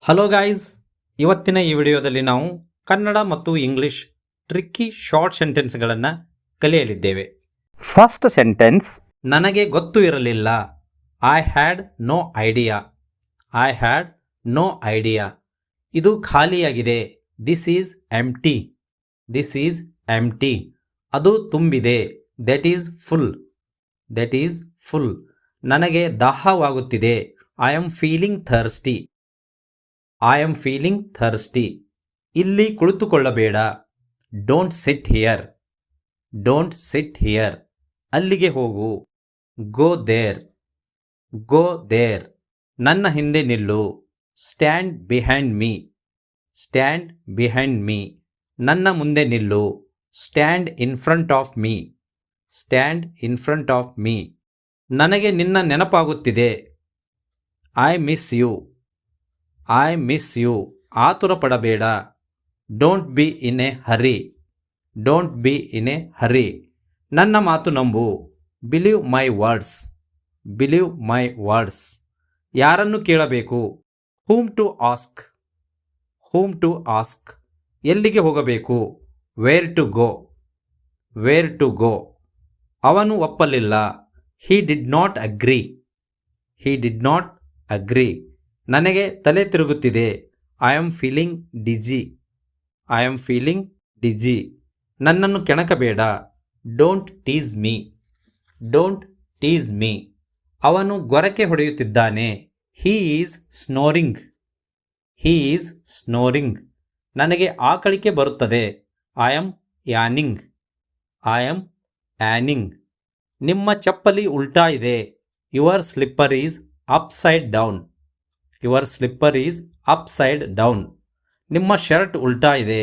Hello guys, ಇವತ್ತಿನ ಈ ವಿಡಿಯೋದಲ್ಲಿ ನಾವು ಕನ್ನಡ ಮತ್ತು ಇಂಗ್ಲಿಷ್ ಟ್ರಿಕ್ಕಿ ಶಾರ್ಟ್ ಸೆಂಟೆನ್ಸ್ಗಳನ್ನು ಕಲಿಯಲಿದ್ದೇವೆ. ಫಸ್ಟ್ ಸೆಂಟೆನ್ಸ್, ನನಗೆ ಗೊತ್ತು ಇರಲಿಲ್ಲ. I had no idea. I had no idea. ಇದು ಖಾಲಿಯಾಗಿದೆ. This is empty. This is empty. ಅದು ತುಂಬಿದೆ. That is full. That is full. ನನಗೆ ದಾಹವಾಗುತ್ತಿದೆ. I am feeling thirsty. I am feeling thirsty. ಇಲ್ಲಿ ಕುಳಿತುಕೊಳ್ಳಬೇಡ. Don't sit here. Don't sit here. ಅಲ್ಲಿಗೆ ಹೋಗು. Go there. Go there. ನನ್ನ ಹಿಂದೆ ನಿಲ್ಲು. Stand behind me. Stand behind me. ನನ್ನ ಮುಂದೆ ನಿಲ್ಲು. Stand in front of me. Stand in front of me. ನನಗೆ ನಿನ್ನ ನೆನಪಾಗುತ್ತಿದೆ. I miss you. I miss you. ಆತುರ ಪಡಬೇಡ. Don't be in a hurry. Don't be in a hurry. ನನ್ನ ಮಾತು ನಂಬು. Believe my words. Believe my words. ಯಾರನ್ನು ಕೇಳಬೇಕು? Whom to ask. Whom to ask. ಎಲ್ಲಿಗೆ ಹೋಗಬೇಕು? Where to go. Where to go. ಅವನು ಒಪ್ಪಲಿಲ್ಲ. He did not agree. He did not agree. ನನಗೆ ತಲೆ ತಿರುಗುತ್ತಿದೆ. I am feeling dizzy. I am feeling DG. ನನ್ನನ್ನು ಕೆಣಕಬೇಡ. Don't tease me. Don't tease me. ಅವನು ಗೊರಕೆ ಹೊಡೆಯುತ್ತಿದ್ದಾನೆ. He is snoring. He is snoring. ನನಗೆ ಆಕಳಿಕೆ ಬರುತ್ತದೆ. I am yawning. I am yawning. ನಿಮ್ಮ ಚಪ್ಪಲಿ ಉಲ್ಟಾ ಇದೆ. Your slipper is upside down. Your slipper is upside down. ನಿಮ್ಮ ಶರ್ಟ್ ಉಲ್ಟಾ ಇದೆ.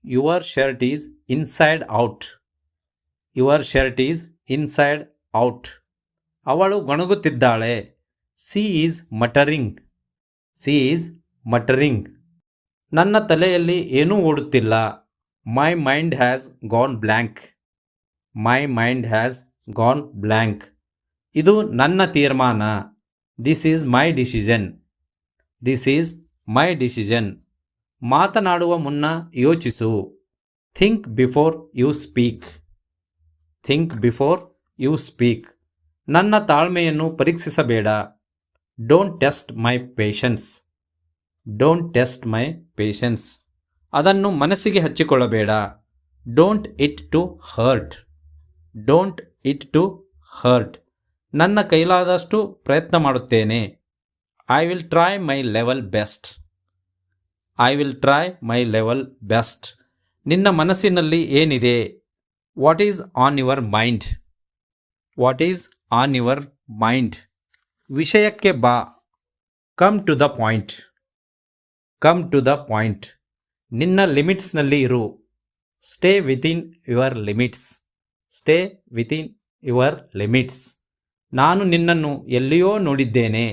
Your shirt is inside out. Your shirt is inside out. ಅವಳು ಗೊಣಗುತ್ತಿದ್ದಾಳೆ. She is muttering. She is muttering. ನನ್ನ ತಲೆಯಲ್ಲಿ ಏನೂ ಓಡುತ್ತಿಲ್ಲ. My mind has gone blank. My mind has gone blank. ಇದು ನನ್ನ ತೀರ್ಮಾನ. This is my decision. This is my decision. ಮಾತನಾಡುವ ಮುನ್ನ ಯೋಚಿಸು. Think before you speak. Think before you speak. ನನ್ನ ತಾಳ್ಮೆಯನ್ನು ಪರೀಕ್ಷಿಸಬೇಡ. Don't test my patience. Don't test my patience. ಅದನ್ನು ಮನಸ್ಸಿಗೆ ಹಚ್ಚಿಕೊಳ್ಳಬೇಡ. Don't it to hurt. Don't it to hurt. ನನ್ನ ಕೈಲಾದಷ್ಟು ಪ್ರಯತ್ನ ಮಾಡುತ್ತೇನೆ. I will try my level best. I will try my level best. ನಿನ್ನ ಮನಸ್ಸಿನಲ್ಲಿ ಏನಿದೆ? What is on your mind. What is on your mind. ವಿಷಯಕ್ಕೆ ಬಾ. Come to the point. Come to the point. ನಿನ್ನ ಲಿಮಿಟ್ಸ್ನಲ್ಲಿ ಇರು. Stay within your limits. Stay within your limits. ನಾನು ನಿನ್ನನ್ನು ಎಲ್ಲಿಯೋ ನೋಡಿದ್ದೇನೆ.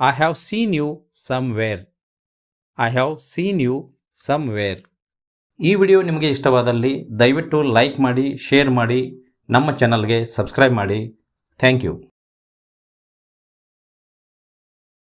I have seen you somewhere. I have seen you somewhere. ಈ ವಿಡಿಯೋ ನಿಮಗೆ ಇಷ್ಟವಾದಲ್ಲಿ ದಯವಿಟ್ಟು ಲೈಕ್ ಮಾಡಿ, ಶೇರ್ ಮಾಡಿ, ನಮ್ಮ ಚಾನಲ್ಗೆ ಸಬ್ಸ್ಕ್ರೈಬ್ ಮಾಡಿ. Thank you.